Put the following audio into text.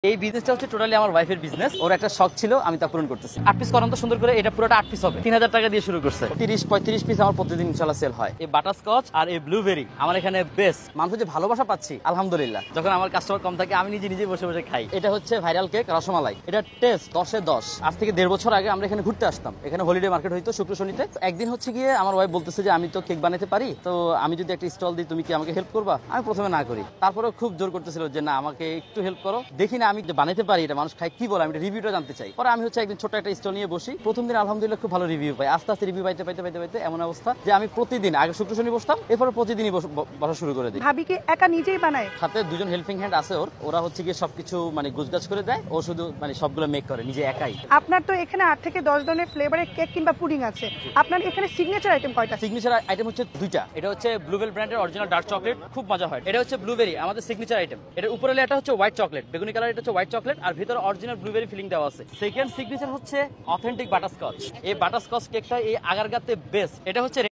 এই বিজনেসটা হচ্ছে টোটালি আমার ওয়াইফের বিজনেস। ওর একটা শখ ছিল, আমি তা পূরণ করতেছি। 8 পিস করান তো সুন্দর করে, এটা পুরোটা 8 পিস হবে। 3000 টাকা দিয়ে শুরু করছে। 30-35 পিস আমার প্রতিদিন ইনশাআল্লাহ সেল হয়। এই বাটারস্কচ আর এই ব্লুবেরি আমার এখানে বেস্ট। মানুষ যে ভালোবাসা পাচ্ছি আলহামদুলিল্লাহ। যখন আমার কাস্টমার কম থাকে আমি নিজে বসে বসে খাই। এটা হচ্ছে ভাইরাল কেক রসমালাই। এটা টেস্ট 10-এ 10। আজ থেকে 1.5 বছর আগে আমরা এখানে ঘুরতে আসতাম। এখানে হলিডে মার্কেট হইতো শুক্র শনিতে। একদিন হচ্ছে গিয়ে আমার ওয়াইফ বলতেছে যে আমি তো কেক বানাতে পারি, তো আমি যদি একটা স্টল দিই তুমি কি আমাকে হেল্প করবা? আমি প্রথমে না করি, তারপরে খুব জোর করতেছিল যে না আমাকে একটু হেল্প করো, দেখি না আমি যে বানাতে পারি এটা মানুষ খায় কি বলে, আমি রিভিউটা জানতে চাই। পরে আমি হচ্ছে একদিন ছোট একটা স্টল নিয়ে বসি। প্রথম দিন আলহামদুলিল্লাহ খুব ভালো রিভিউ পাই। আস্তে আস্তে রিভিউ পাইতে এমন অবস্থা যে আমি প্রতিদিন আগে শুক্র শনি বসতাম, এরপরে প্রতিদিনই বসা শুরু করে দিই। ভাবি কি একা নিজেই বানায়? সাথে দুজন হেল্পিং হ্যান্ড আছে ওরা হচ্ছে গিয়ে সবকিছু মানে গুজগাছ করে দেয়, ও শুধু মানে সবগুলো মেক করে নিজে একাই। আপনার তো এখানে 8 থেকে 10 ধরনের ফ্লেভারের কেক কিংবা পুডিং আছে। আপনার এখানে সিগনেচার আইটেম কয়টা? সিগনেচার আইটেম হচ্ছে 2টা। এটা হচ্ছে ব্লুবেল ব্র্যান্ডের অরিজিনাল ডার্ক চকলেট, খুব মজা হয়। এটা হচ্ছে ব্লুবেরি, আমাদের সিগনেচার আইটেম। এটার উপরে এটা হচ্ছে হোয়াইট চকলেট, বেগুনি কালার। এটা হচ্ছে হোয়াইট চকলেট আর ভিতরে অরিজিনাল ব্লুবেরি ফিলিং দেওয়া আছে। সেকেন্ড সিগনেচার হচ্ছে অথেন্টিক বাটারস্কচ। এই বাটারস্কচ কেকটা এই আগারগাতে বেস্ট। এটা হচ্ছে